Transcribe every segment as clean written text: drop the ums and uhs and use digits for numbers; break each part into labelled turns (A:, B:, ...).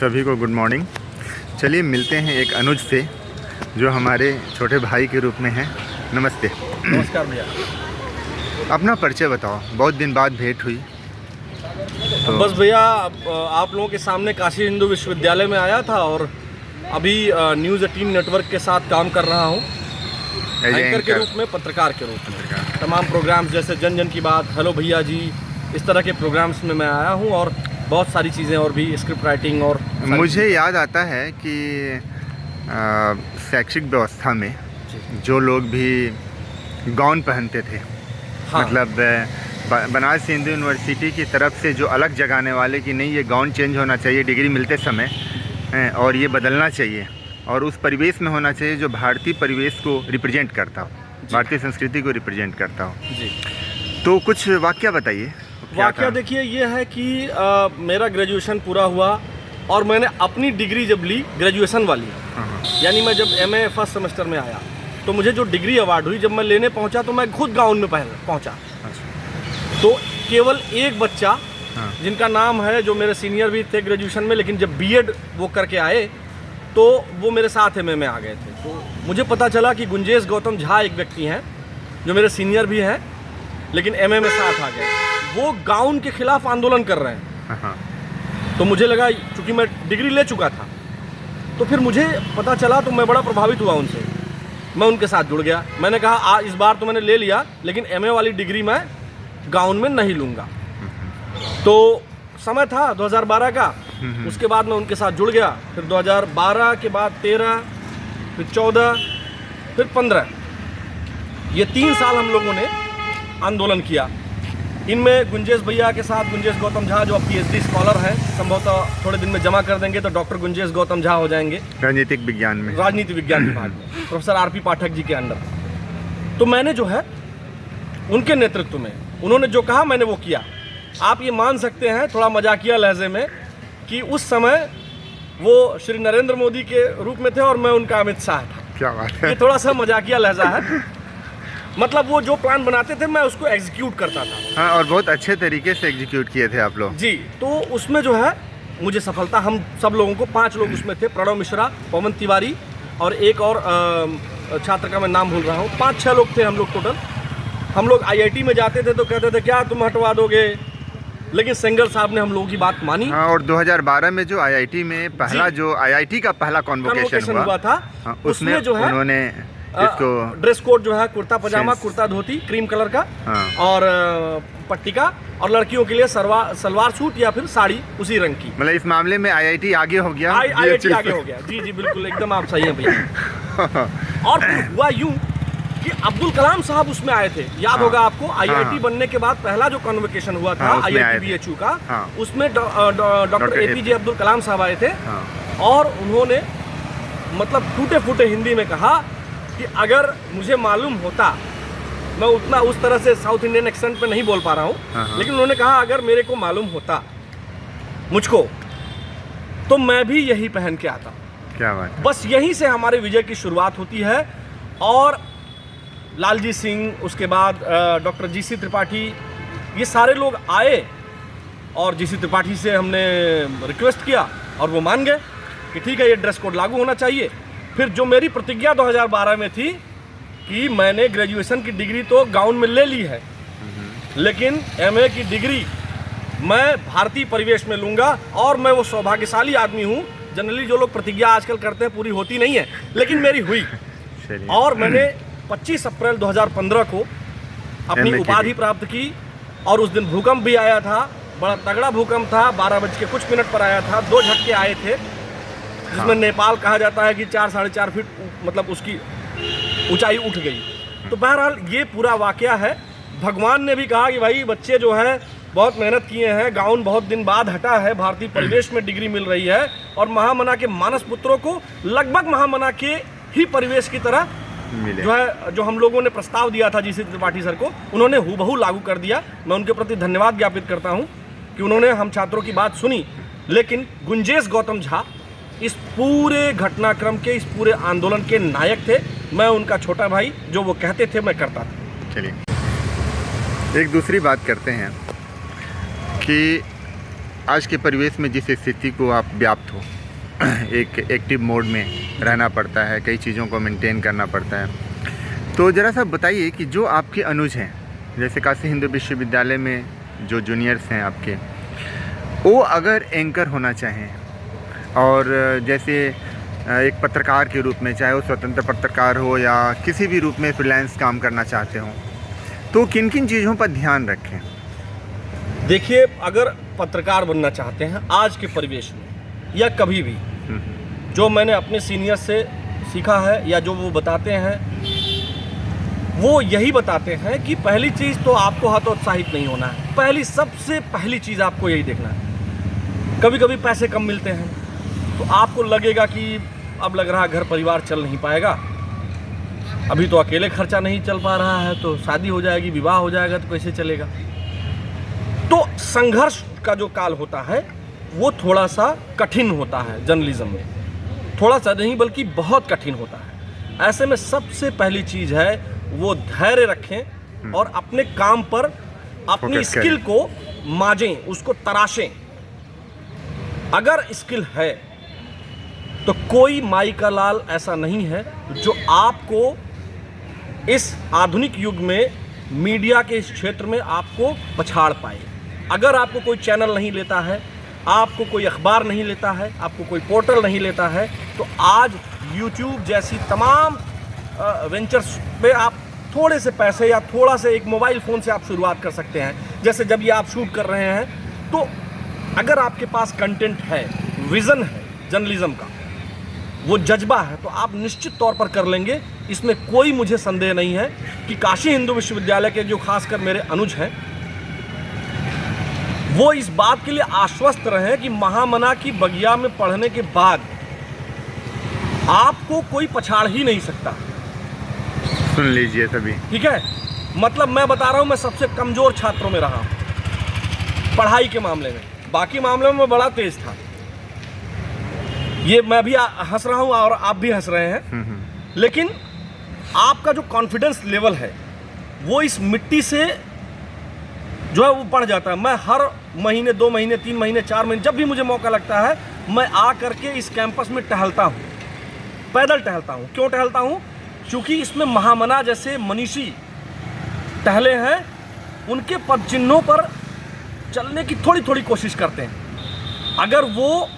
A: सभी को good morning. चलिए मिलते हैं एक अनुज से जो हमारे छोटे भाई के रूप में हैं। नमस्ते।
B: नमस्कार भैया।
A: अपना परिचय बताओ, बहुत दिन बाद भेंट हुई
B: तो बस भैया आप लोगों के सामने काशी हिंदू विश्वविद्यालय में आया था और अभी न्यूज़ 18 नेटवर्क के साथ काम कर रहा हूँ एंकर के रूप में, पत्रकार के रूप में। तमाम प्रोग्राम्स जैसे जन जन की बात, हेलो भैया जी, इस तरह के प्रोग्राम्स में मैं आया हूँ और बहुत सारी चीज़ें और भी, स्क्रिप्ट राइटिंग और
A: मुझे याद आता है कि शैक्षिक व्यवस्था में जो लोग भी गाउन पहनते थे,
B: हाँ।
A: मतलब बनारस हिंदू यूनिवर्सिटी की तरफ से जो अलग जगाने वाले कि नहीं, ये गाउन चेंज होना चाहिए डिग्री मिलते समय और ये बदलना चाहिए और उस परिवेश में होना चाहिए जो भारतीय परिवेश को रिप्रेजेंट करता हो, भारतीय संस्कृति को रिप्रेजेंट करता हो
B: जी।
A: तो कुछ वाकया बताइए।
B: वाकया देखिए ये है कि मेरा ग्रेजुएशन पूरा हुआ और मैंने अपनी डिग्री जब ली, ग्रेजुएशन वाली, यानी मैं जब एमए फर्स्ट सेमेस्टर में आया तो मुझे जो डिग्री अवार्ड हुई, जब मैं लेने पहुंचा तो मैं खुद गाउन में पहुंचा। तो केवल एक बच्चा जिनका नाम है, जो मेरे सीनियर भी थे ग्रेजुएशन में, लेकिन जब बीएड वो करके आए तो वो मेरे साथ एमए में आ गए थे। तो मुझे पता चला कि गुंजेश गौतम झा एक व्यक्ति हैं जो मेरे सीनियर भी हैं लेकिन एमए में साथ आ गए, वो गाउन के खिलाफ आंदोलन कर रहे हैं। तो मुझे लगा, चूंकि मैं डिग्री ले चुका था तो फिर मुझे पता चला तो मैं बड़ा प्रभावित हुआ उनसे, मैं उनके साथ जुड़ गया। मैंने कहा इस बार तो मैंने ले लिया लेकिन एमए वाली डिग्री मैं गाउन में नहीं लूँगा। तो समय था 2012 का, उसके बाद मैं उनके साथ जुड़ गया। फिर 2012 के बाद 13, फिर 14, फिर 15, ये 3 साल हम लोगों ने आंदोलन किया। इनमें गुंजेश भैया के साथ गुंजेश गौतम झा जो अब पीएचडी स्कॉलर हैं, संभवतः थोड़े दिन में जमा कर देंगे तो डॉक्टर गुंजेश गौतम झा हो जाएंगे
A: राजनीतिक विज्ञान में,
B: राजनीति विज्ञान विभाग में, प्रोफेसर आरपी पाठक जी के अंडर। तो मैंने जो है उनके नेतृत्व में, उन्होंने जो कहा मैंने वो किया। आप ये मान सकते हैं थोड़ा मजाकिया लहजे में कि उस समय वो श्री नरेंद्र मोदी के रूप में थे और मैं उनका अमित शाह था।
A: क्या बात है।
B: ये थोड़ा सा मजाकिया लहजा है, मतलब वो जो प्लान बनाते थे मैं उसको एग्जीक्यूट करता था।
A: हाँ, और बहुत अच्छे तरीके से एग्जीक्यूट किए थे आप लोग
B: जी। तो उसमें जो है मुझे सफलता, हम सब लोगों को, 5 लोग उसमें थे, प्रणव मिश्रा, पवन तिवारी और एक और छात्र का मैं नाम भूल रहा हूँ, 5-6 लोग थे हम लोग टोटल। हम लोग आईआईटी में जाते थे तो कहते थे क्या तुम हटवा दोगे, लेकिन सेंगर साहब ने हम लोगों की बात मानी।
A: हाँ, और 2012 में जो आईआईटी में पहला, जो आईआईटी का पहला कॉन्वोकेशन हुआ
B: था,
A: हाँ,
B: उसमें जो है
A: उन्होंने इसको
B: ड्रेस कोड जो है कुर्ता पजामा, कुर्ता धोती क्रीम कलर का,
A: हाँ,
B: और पट्टिका, और लड़कियों के लिए सलवार सूट या फिर साड़ी उसी रंग की।
A: मतलब इस मामले में आईआईटी आगे हो गया,
B: आईआईटी आगे हो गया। जी जी बिल्कुल, एकदम आप सही हैं भैया। और फिर हुआ यूं कि अब्दुल कलाम साहब उसमें आए थे, याद होगा आपको। आईआईटी बनने के बाद पहला जो कॉन्वोकेशन हुआ था आईआईटी बीएचयू का, उसमें डॉक्टर एपीजे अब्दुल कलाम साहब आए थे और उन्होंने मतलब टूटे फूटे हिंदी में कहा कि अगर मुझे मालूम होता, मैं उतना उस तरह से साउथ इंडियन एक्सेंट पे नहीं बोल पा रहा हूँ, लेकिन उन्होंने कहा अगर मेरे को मालूम होता मुझको तो मैं भी यही पहन के आता।
A: क्या बात है।
B: बस यहीं से हमारे विजय की शुरुआत होती है। और लालजी सिंह, उसके बाद डॉक्टर जीसी त्रिपाठी, ये सारे लोग आए और जीसी त्रिपाठी से हमने रिक्वेस्ट किया और वो मान गए कि ठीक है ये ड्रेस कोड लागू होना चाहिए। फिर जो मेरी प्रतिज्ञा 2012 में थी कि मैंने ग्रेजुएशन की डिग्री तो गाउन में ले ली है, लेकिन एमए की डिग्री मैं भारतीय परिवेश में लूँगा। और मैं वो सौभाग्यशाली आदमी हूँ, जनरली जो लोग प्रतिज्ञा आजकल करते हैं पूरी होती नहीं है, लेकिन मेरी हुई। और मैंने 25 अप्रैल 2015 को अपनी उपाधि प्राप्त की। और उस दिन भूकंप भी आया था, बड़ा तगड़ा भूकंप था, 12 बज के कुछ मिनट पर आया था, 2 झटके आए थे, जिसमें नेपाल कहा जाता है कि 4-4.5 फीट मतलब उसकी ऊंचाई उठ गई। तो बहरहाल ये पूरा वाकया है। भगवान ने भी कहा कि भाई बच्चे जो है बहुत मेहनत किए हैं, गाउन बहुत दिन बाद हटा है, भारतीय परिवेश में डिग्री मिल रही है और महामना के मानस पुत्रों को लगभग महामना के ही परिवेश की तरह जो है, जो हम लोगों ने प्रस्ताव दिया था जीसी त्रिपाठी सर को, उन्होंने हूबहू लागू कर दिया। मैं उनके प्रति धन्यवाद ज्ञापित करता हूँ कि उन्होंने हम छात्रों की बात सुनी। लेकिन गुंजेश गौतम झा इस पूरे घटनाक्रम के, इस पूरे आंदोलन के नायक थे। मैं उनका छोटा भाई, जो वो कहते थे मैं करता था।
A: चलिए एक दूसरी बात करते हैं कि आज के परिवेश में जिस स्थिति को आप व्याप्त हो, एक एक्टिव मोड में रहना पड़ता है, कई चीज़ों को मेंटेन करना पड़ता है, तो ज़रा सा बताइए कि जो आपके अनुज हैं, जैसे काशी हिंदू विश्वविद्यालय में जो जूनियर्स हैं आपके, वो अगर एंकर होना चाहें और जैसे एक पत्रकार के रूप में, चाहे वो स्वतंत्र पत्रकार हो या किसी भी रूप में फ्रीलांस काम करना चाहते हों, तो किन किन चीज़ों पर ध्यान रखें?
B: देखिए, अगर पत्रकार बनना चाहते हैं आज के परिवेश में या कभी भी, जो मैंने अपने सीनियर से सीखा है या जो वो बताते हैं, वो यही बताते हैं कि पहली चीज़ तो आपको हतोत्साहित नहीं होना है। सबसे पहली चीज़ आपको यही देखना है। कभी कभी पैसे कम मिलते हैं तो आपको लगेगा कि अब लग रहा घर परिवार चल नहीं पाएगा, अभी तो अकेले खर्चा नहीं चल पा रहा है, तो शादी हो जाएगी, विवाह हो जाएगा, तो कैसे चलेगा। तो संघर्ष का जो काल होता है वो थोड़ा सा कठिन होता है जर्नलिज्म में, थोड़ा सा नहीं बल्कि बहुत कठिन होता है। ऐसे में सबसे पहली चीज़ है वो धैर्य रखें और अपने काम पर अपनी स्किल को माजें, उसको तराशें। अगर स्किल है तो कोई माई का लाल ऐसा नहीं है जो आपको इस आधुनिक युग में मीडिया के इस क्षेत्र में आपको पछाड़ पाए। अगर आपको कोई चैनल नहीं लेता है, आपको कोई अखबार नहीं लेता है, आपको कोई पोर्टल नहीं लेता है, तो आज YouTube जैसी तमाम वेंचर्स पे आप थोड़े से पैसे या थोड़ा से एक मोबाइल फ़ोन से आप शुरुआत कर सकते हैं। जैसे जब ये आप शूट कर रहे हैं, तो अगर आपके पास कंटेंट है, विज़न है जर्नलिज्म का, वो जज्बा है, तो आप निश्चित तौर पर कर लेंगे। इसमें कोई मुझे संदेह नहीं है कि काशी हिंदू विश्वविद्यालय के जो खासकर मेरे अनुज हैं, वो इस बात के लिए आश्वस्त रहे कि महामना की बगिया में पढ़ने के बाद आपको कोई पछाड़ ही नहीं सकता।
A: सुन लीजिए सभी, ठीक है।
B: मतलब मैं बता रहा हूं, मैं सबसे कमजोर छात्रों में रहा हूं पढ़ाई के मामले में, बाकी मामलों में बड़ा तेज था। ये मैं भी हंस रहा हूं और आप भी हंस रहे हैं, लेकिन आपका जो कॉन्फिडेंस लेवल है वो इस मिट्टी से जो है वो बढ़ जाता है। मैं हर महीने, 2 महीने, 3 महीने, 4 महीने, जब भी मुझे मौका लगता है, मैं आ करके इस कैंपस में टहलता हूँ, पैदल टहलता हूँ। क्यों टहलता हूँ? क्योंकि इसमें महामना जैसे मनीषी टहले हैं, उनके पद चिन्हों पर चलने की थोड़ी थोड़ी कोशिश करते हैं। अगर वो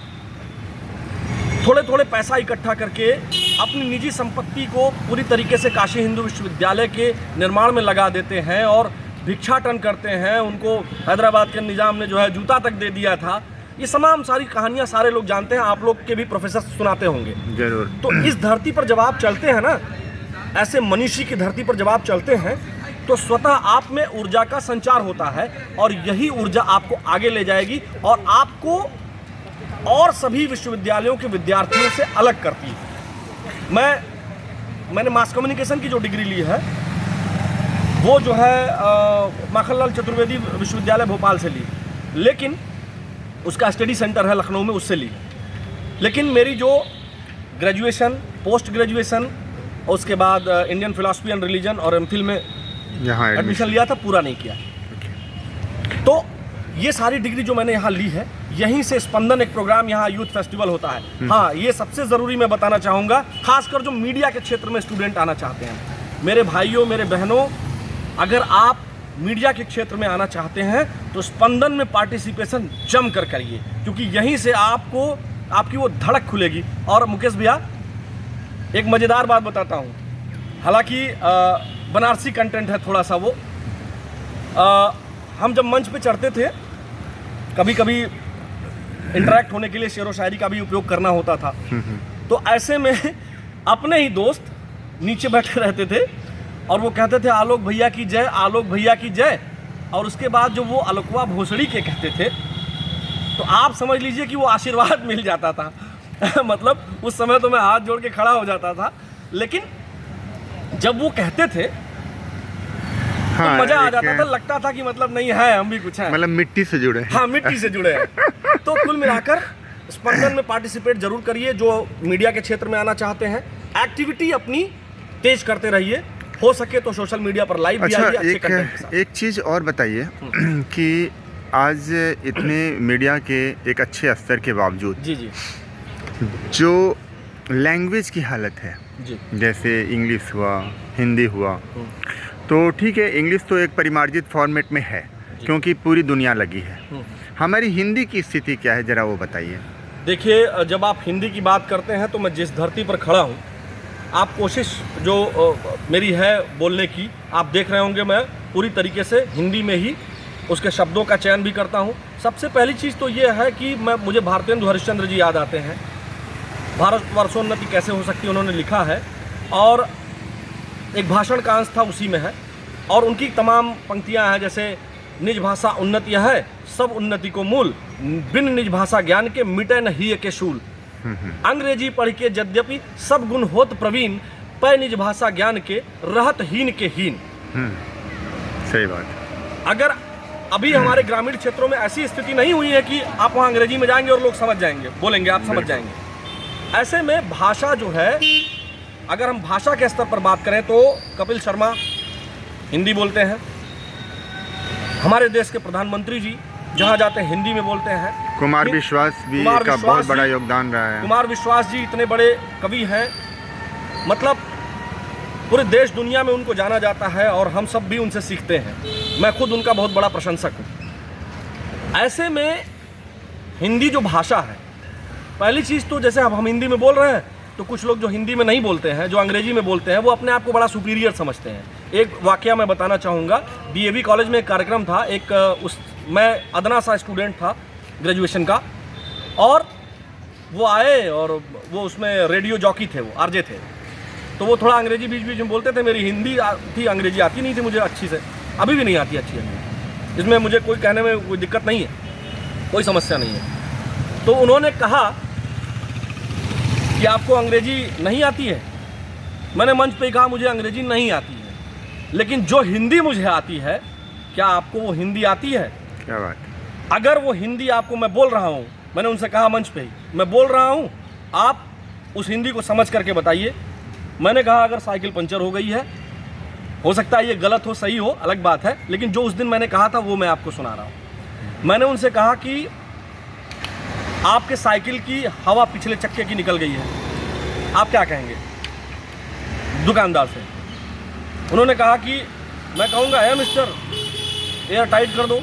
B: थोड़े थोड़े पैसा इकट्ठा करके अपनी निजी संपत्ति को पूरी तरीके से काशी हिंदू विश्वविद्यालय के निर्माण में लगा देते हैं और भिक्षाटन करते हैं, उनको हैदराबाद के निज़ाम ने जो है जूता तक दे दिया था, ये तमाम सारी कहानियाँ सारे लोग जानते हैं, आप लोग के भी प्रोफेसर सुनाते होंगे जरूर। तो इस धरती पर जब आप चलते हैं ना, ऐसे मनीषी की धरती पर जब आप चलते हैं, तो स्वतः आप में ऊर्जा का संचार होता है और यही ऊर्जा आपको आगे ले जाएगी और आपको और सभी विश्वविद्यालयों के विद्यार्थियों से अलग करती है। मैंने मास कम्युनिकेशन की जो डिग्री ली है वो जो है माखनलाल चतुर्वेदी विश्वविद्यालय भोपाल से ली, लेकिन उसका स्टडी सेंटर है लखनऊ में, उससे ली। लेकिन मेरी जो ग्रेजुएशन, पोस्ट ग्रेजुएशन और उसके बाद इंडियन फिलॉसफी एंड रिलीजन और एमफिल में यहाँ एडमिशन लिया था, पूरा नहीं किया। तो ये सारी डिग्री जो मैंने यहाँ ली है, यहीं से स्पंदन एक प्रोग्राम यहाँ यूथ फेस्टिवल होता है। हाँ, ये सबसे ज़रूरी मैं बताना चाहूँगा, खासकर जो मीडिया के क्षेत्र में स्टूडेंट आना चाहते हैं, मेरे भाइयों, मेरे बहनों, अगर आप मीडिया के क्षेत्र में आना चाहते हैं तो स्पंदन में पार्टिसिपेशन जम कर करिए, क्योंकि यहीं से आपकी वो धड़क खुलेगी। और मुकेश भैया, एक मज़ेदार बात बताता हूँ, हालांकि बनारसी कंटेंट है थोड़ा सा वो, हम जब मंच पे चढ़ते थे, कभी कभी इंटरेक्ट होने के लिए शेरो शायरी का भी उपयोग करना होता था, तो ऐसे में अपने ही दोस्त नीचे बैठे रहते थे और वो कहते थे आलोक भैया की जय, आलोक भैया की जय, और उसके बाद जो वो अलकुआ भोसड़ी के कहते थे, तो आप समझ लीजिए कि वो आशीर्वाद मिल जाता था। मतलब उस समय तो मैं हाथ जोड़ के खड़ा हो जाता था, लेकिन जब वो कहते थे तो मजा आ जाता था, लगता था कि मतलब नहीं है, हम भी कुछ हैं,
A: मतलब मिट्टी से जुड़े हैं।
B: हाँ, मिट्टी से जुड़े हैं। तो कुल मिलाकर स्पंदन में पार्टिसिपेट जरूर करिए, जो मीडिया के क्षेत्र में आना चाहते हैं। एक्टिविटी अपनी तेज करते रहिए, हो सके तो सोशल मीडिया पर लाइव भी आइए अच्छे कंटेंट के साथ।
A: एक चीज़ और बताइए कि आज इतने मीडिया के एक अच्छे स्तर के बावजूद
B: जी जी
A: जो लैंग्वेज की हालत है,
B: जी
A: जैसे इंग्लिश हुआ, हिंदी हुआ, तो ठीक है, इंग्लिश तो एक परिमार्जित फॉर्मेट में है क्योंकि पूरी दुनिया लगी है। हमारी हिंदी की स्थिति क्या है, ज़रा वो बताइए।
B: देखिए, जब आप हिंदी की बात करते हैं तो मैं जिस धरती पर खड़ा हूँ, आप कोशिश जो मेरी है बोलने की, आप देख रहे होंगे मैं पूरी तरीके से हिंदी में ही उसके शब्दों का चयन भी करता हूँ। सबसे पहली चीज़ तो ये है कि मुझे भारतेंदु हरिश्चंद्र जी याद आते हैं। भारत वर्षोन्नति कैसे हो सकती है उन्होंने लिखा है, और एक भाषण का अंश था उसी में है, और उनकी तमाम पंक्तियाँ हैं, जैसे निज भाषा उन्नति है, सब उन्नति को मूल, बिन निज भाषा ज्ञान के मिटे न ही के शूल। अंग्रेजी पढ़ के यद्यपि सब गुण होत प्रवीण, पै निज भाषा ज्ञान के रहत हीन के हीन।
A: सही बात।
B: अगर अभी हमारे ग्रामीण क्षेत्रों में ऐसी स्थिति नहीं हुई है कि आप वहाँ अंग्रेजी में जाएंगे और लोग समझ जाएंगे, बोलेंगे आप समझ जाएंगे। ऐसे में भाषा जो है, अगर हम भाषा के स्तर पर बात करें तो कपिल शर्मा हिंदी बोलते हैं, हमारे देश के प्रधानमंत्री जी जहाँ जाते हैं हिंदी में बोलते हैं।
A: कुमार विश्वास भी का बहुत बड़ा योगदान रहा है।
B: कुमार विश्वास जी इतने बड़े कवि हैं, मतलब पूरे देश दुनिया में उनको जाना जाता है और हम सब भी उनसे सीखते हैं। मैं खुद उनका बहुत बड़ा प्रशंसक हूँ। ऐसे में हिंदी जो भाषा है, पहली चीज़ तो जैसे अब हम हिंदी में बोल रहे हैं तो कुछ लोग जो हिंदी में नहीं बोलते हैं, जो अंग्रेजी में बोलते हैं, वो अपने आप को बड़ा सुपीरियर समझते हैं। एक वाकया मैं बताना चाहूँगा। डीएवी कॉलेज में एक कार्यक्रम था, मैं अदना सा स्टूडेंट था ग्रेजुएशन का, और वो आए और वो उसमें रेडियो जॉकी थे, वो आरजे थे, तो वो थोड़ा अंग्रेजी बीच बीच में बोलते थे। मेरी हिंदी थी, अंग्रेजी आती नहीं थी मुझे अच्छी से, अभी भी नहीं आती अच्छी अंग्रेजी। इसमें मुझे कोई कहने में कोई दिक्कत नहीं है, कोई समस्या नहीं है। तो उन्होंने कहा कि आपको अंग्रेजी नहीं आती है। मैंने मंच पे कहा मुझे अंग्रेजी नहीं आती है, लेकिन जो हिंदी मुझे आती है, क्या आपको वो हिंदी आती है?
A: क्या बात।
B: अगर वो हिंदी आपको मैं बोल रहा हूँ, मैंने उनसे कहा मंच पे ही, मैं बोल रहा हूँ, आप उस हिंदी को समझ करके बताइए। मैंने कहा अगर साइकिल पंचर हो गई है, हो सकता है ये गलत हो सही हो अलग बात है, लेकिन जो उस दिन मैंने कहा था वो मैं आपको सुना रहा हूँ। मैंने उनसे कहा कि आपके साइकिल की हवा पिछले चक्के की निकल गई है, आप क्या कहेंगे? दुकानदार से उन्होंने कहा कि मैं कहूँगा है मिस्टर, एयर टाइट कर दो।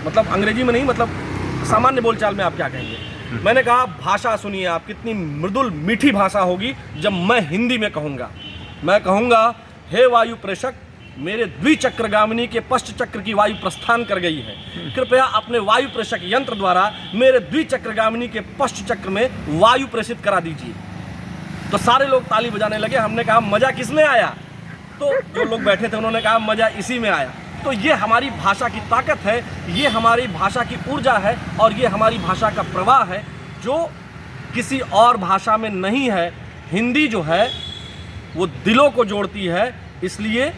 B: मतलब अंग्रेजी में नहीं, मतलब सामान्य बोलचाल में आप क्या कहेंगे? मैंने कहा भाषा सुनिए आप, कितनी मृदुल मीठी भाषा होगी जब मैं हिंदी में कहूँगा। मैं कहूँगा, हे वायु प्रेषक, मेरे द्विचक्रगामिनी के पश्च चक्र की वायु प्रस्थान कर गई है, कृपया अपने वायु प्रेषक यंत्र द्वारा मेरे द्विचक्रगामिनी के पश्च चक्र में वायु प्रेषित करा दीजिए। तो सारे लोग ताली बजाने लगे। हमने कहा मज़ा किसमें आया? तो जो लोग बैठे थे उन्होंने कहा मज़ा इसी में आया। तो ये हमारी भाषा की ताकत है, ये हमारी भाषा की ऊर्जा है, और ये हमारी भाषा का प्रवाह है जो किसी और भाषा में नहीं है। हिंदी जो है वो दिलों को जोड़ती है। इसलिए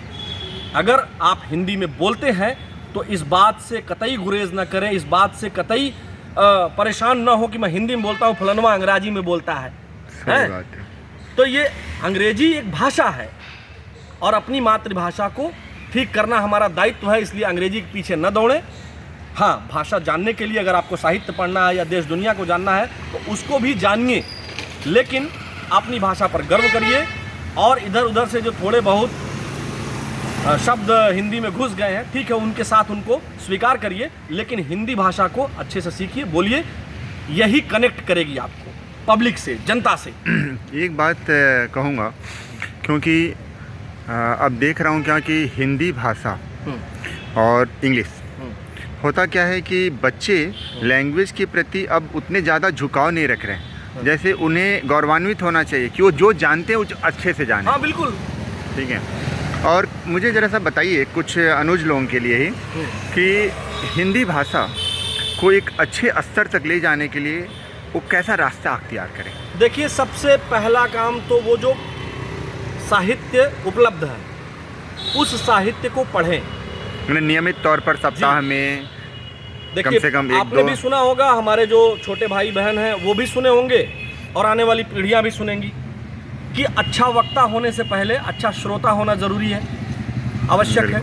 B: अगर आप हिंदी में बोलते हैं तो इस बात से कतई गुरेज न करें, इस बात से कतई परेशान न हो कि मैं हिंदी में बोलता हूँ, फलानवा अंग्रेजी में बोलता है।
A: सही बात है।
B: तो ये अंग्रेजी एक भाषा है और अपनी मातृभाषा को ठीक करना हमारा दायित्व है, इसलिए अंग्रेजी के पीछे न दौड़ें। हाँ, भाषा जानने के लिए अगर आपको साहित्य पढ़ना है या देश दुनिया को जानना है तो उसको भी जानिए, लेकिन अपनी भाषा पर गर्व करिए। और इधर उधर से जो थोड़े बहुत शब्द हिंदी में घुस गए हैं, ठीक है, उनके साथ उनको स्वीकार करिए, लेकिन हिंदी भाषा को अच्छे से सीखिए, बोलिए। यही कनेक्ट करेगी आपको पब्लिक से, जनता से।
A: एक बात कहूँगा, क्योंकि अब देख रहा हूँ क्या कि हिंदी भाषा और इंग्लिश, होता क्या है कि बच्चे लैंग्वेज के प्रति अब उतने ज़्यादा झुकाव नहीं रख रहे हैं, जैसे उन्हें गौरवान्वित होना चाहिए कि वो जो जानते हैं वो अच्छे से जाने।
B: हाँ बिल्कुल,
A: ठीक है। और मुझे ज़रा सा बताइए कुछ अनुज लोगों के लिए ही कि हिंदी भाषा को एक अच्छे स्तर तक ले जाने के लिए वो कैसा रास्ता अख्तियार करें?
B: देखिए, सबसे पहला काम तो वो जो साहित्य उपलब्ध है उस साहित्य को पढ़ें।
A: नियमित तौर पर सप्ताह में
B: देखिए,
A: कम से कम
B: आपने भी सुना होगा, हमारे जो छोटे भाई बहन हैं वो भी सुने होंगे और आने वाली पीढ़ियां भी सुनेंगी कि अच्छा वक्ता होने से पहले अच्छा श्रोता होना ज़रूरी है, आवश्यक है।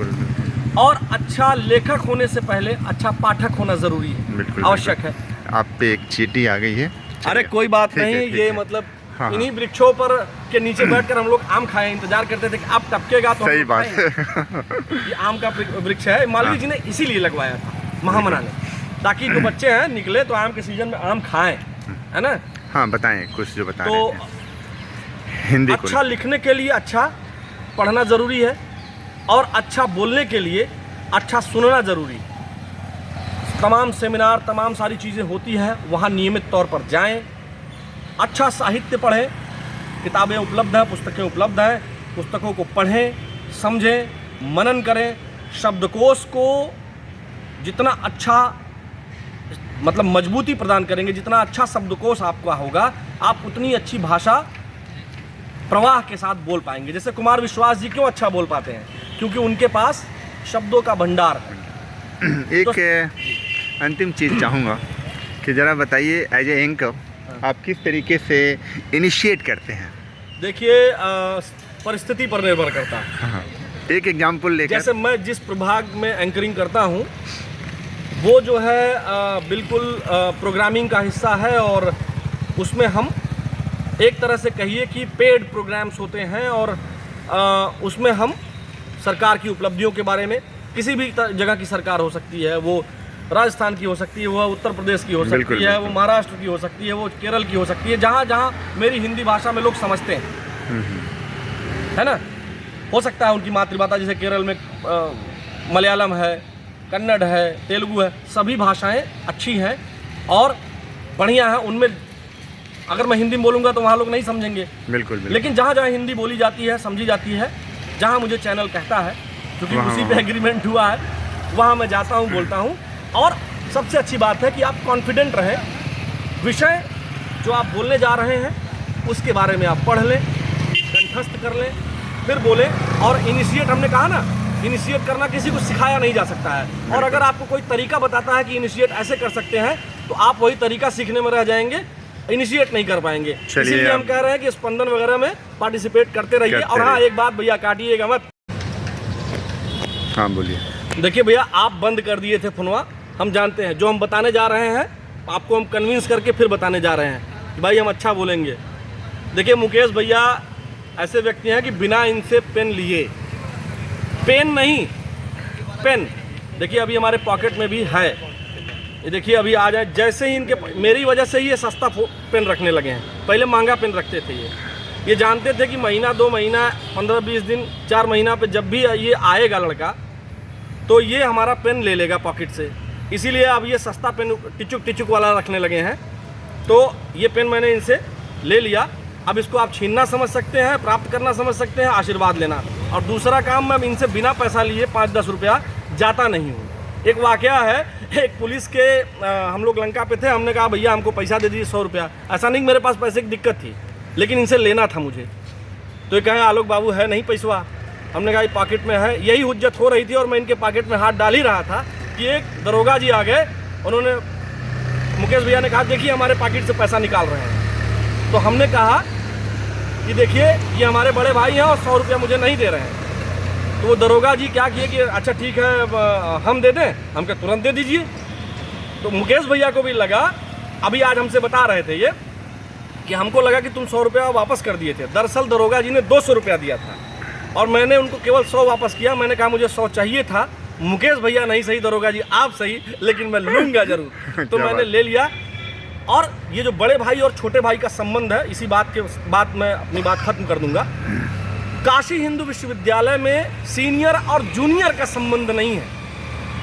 B: और अच्छा लेखक होने से पहले अच्छा पाठक होना ज़रूरी है,
A: बिल्कुल
B: आवश्यक है।
A: आप पे एक चींटी आ गई है।
B: अरे कोई बात
A: ठीक है,
B: नहीं,
A: ठीक
B: ये
A: है।
B: मतलब
A: हाँ,
B: इन्हीं वृक्षों पर के नीचे बैठकर हम लोग आम खाए, इंतजार करते थे कि आप टपकेगा तो हम
A: सही
B: लोग
A: बात
B: खाएंगे। ये आम का वृक्ष है, मालवीय जी ने इसीलिए लगवाया था, महामना ने, ताकि जो बच्चे हैं निकले तो आम के सीजन में आम खाएं, है ना।
A: हाँ बताएं कुछ जो बता
B: तो
A: रहे थे हिंदी को।
B: अच्छा लिखने के लिए अच्छा पढ़ना ज़रूरी है, और अच्छा बोलने के लिए अच्छा सुनना ज़रूरी है। तमाम सेमिनार, तमाम सारी चीज़ें होती हैं, वहाँ नियमित तौर पर जाएं, अच्छा साहित्य पढ़ें, किताबें उपलब्ध हैं, पुस्तकें उपलब्ध हैं, पुस्तकों को पढ़ें, समझें, मनन करें। शब्दकोश को जितना अच्छा मतलब मजबूती प्रदान करेंगे, जितना अच्छा शब्दकोश आपका होगा, आप उतनी अच्छी भाषा प्रवाह के साथ बोल पाएंगे। जैसे कुमार विश्वास जी क्यों अच्छा बोल पाते हैं, क्योंकि उनके पास शब्दों का भंडार है।
A: एक अंतिम चीज़ चाहूँगा कि ज़रा बताइए, एज ए एंकर आप किस तरीके से इनिशिएट करते हैं?
B: देखिए, परिस्थिति पर निर्भर करता है।
A: हाँ, एक एग्जाम्पल लेकर।
B: जैसे मैं जिस प्रभाग में एंकरिंग करता हूँ, वो जो है बिल्कुल प्रोग्रामिंग का हिस्सा है, और उसमें हम एक तरह से कहिए कि पेड प्रोग्राम्स होते हैं, और उसमें हम सरकार की उपलब्धियों के बारे में, किसी भी जगह की सरकार हो सकती है, वो राजस्थान की हो सकती है, वो उत्तर प्रदेश की हो सकती है, वो महाराष्ट्र की हो सकती है, वो केरल की हो सकती है, जहाँ जहाँ मेरी हिंदी भाषा में लोग समझते हैं, है ना। हो सकता है उनकी मातृभाषा, जैसे केरल में मलयालम है, कन्नड़ है, तेलुगु है, सभी भाषाएं अच्छी हैं और बढ़िया हैं। उनमें अगर मैं हिंदी में बोलूँगा तो वहाँ लोग नहीं समझेंगे,
A: बिल्कुल।
B: लेकिन जहाँ जहाँ हिंदी बोली जाती है, समझी जाती है, जहाँ मुझे चैनल कहता है, क्योंकि उसी पे एग्रीमेंट हुआ है, वहाँ मैं जाता हूँ, बोलता हूँ। और सबसे अच्छी बात है कि आप कॉन्फिडेंट रहें, विषय जो आप बोलने जा रहे हैं उसके बारे में आप पढ़ लें, कंठस्थ कर लें, फिर बोलें। और इनिशिएट, हमने कहा ना, इनिशिएट करना किसी को सिखाया नहीं जा सकता है, और अगर आपको कोई तरीका बताता है कि इनिशिएट ऐसे कर सकते हैं, तो आप वही तरीका सीखने में रह जाएंगे, इनिशिएट नहीं कर पाएंगे। इसीलिए हम कह रहे हैं कि स्पंदन वगैरह में पार्टिसिपेट करते रहिए। और हाँ, एक बात भैया, काटिएगा मत।
A: हाँ बोलिए।
B: देखिए भैया, आप बंद कर दिए थे फोनवा, हम जानते हैं जो हम बताने जा रहे हैं, आपको हम कन्विंस करके फिर बताने जा रहे हैं कि भाई हम अच्छा बोलेंगे। देखिए मुकेश भैया ऐसे व्यक्ति हैं कि बिना इनसे पेन लिए, पेन नहीं, पेन, देखिए अभी हमारे पॉकेट में भी है, ये देखिए अभी आ जाए, जैसे ही इनके, मेरी वजह से ही ये सस्ता पेन रखने लगे हैं, पहले महंगा पेन रखते थे। ये जानते थे कि महीना, 2 महीना, 15-20 दिन, 4 महीना पे जब भी ये आएगा लड़का, तो ये हमारा पेन ले लेगा पॉकेट से, इसीलिए अब ये सस्ता पेन टिचुक टिचुक वाला रखने लगे हैं। तो ये पेन मैंने इनसे ले लिया, अब इसको आप छीनना समझ सकते हैं, प्राप्त करना समझ सकते हैं, आशीर्वाद लेना। और दूसरा काम, मैं इनसे बिना पैसा लिए 5-10 रुपया जाता नहीं हूँ। एक वाकया है, एक पुलिस के हम लोग लंका पे थे, हमने कहा भैया हमको पैसा दे दीजिए 100 रुपया। ऐसा नहीं मेरे पास पैसे की दिक्कत थी, लेकिन इनसे लेना था मुझे। तो ये कहें आलोक बाबू है नहीं पैसवा, हमने कहा पॉकेट में है। यही हुज्जत हो रही थी और मैं इनके पॉकेट में हाथ डाल ही रहा था कि एक दरोगा जी आ गए, उन्होंने, मुकेश भैया ने कहा देखिए हमारे पॉकेट से पैसा निकाल रहे हैं। तो हमने कहा कि देखिए ये हमारे बड़े भाई हैं और 100 रुपया मुझे नहीं दे रहे हैं। तो वो दरोगा जी क्या किए कि अच्छा ठीक है हम दे दें, हम क्या तुरंत दे दीजिए। तो मुकेश भैया को भी लगा, अभी आज हमसे बता रहे थे ये, कि हमको लगा कि तुम 100 रुपया वापस कर दिए थे। दरअसल दरोगा जी ने 200 रुपया दिया था और मैंने उनको केवल 100 वापस किया। मैंने कहा मुझे 100 चाहिए था, मुकेश भैया नहीं सही, दरोगा जी आप सही, लेकिन मैं लूँगा जरूर। तो मैंने ले लिया। और ये जो बड़े भाई और छोटे भाई का संबंध है, इसी बात के बाद मैं अपनी बात खत्म कर दूंगा। काशी हिंदू विश्वविद्यालय में सीनियर और जूनियर का संबंध नहीं है।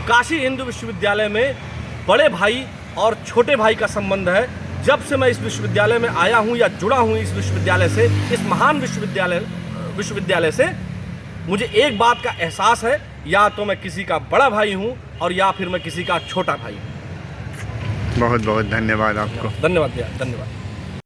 B: काशी हिंदू विश्वविद्यालय में बड़े भाई और छोटे भाई का संबंध है। जब से मैं इस विश्वविद्यालय में आया हूँ या जुड़ा हूँ इस विश्वविद्यालय से, इस महान विश्वविद्यालय से, मुझे एक बात का एहसास है, या तो मैं किसी का बड़ा भाई हूँ और या फिर मैं किसी का छोटा भाई हूँ।
A: बहुत बहुत धन्यवाद आपको।
B: धन्यवाद भैया, धन्यवाद।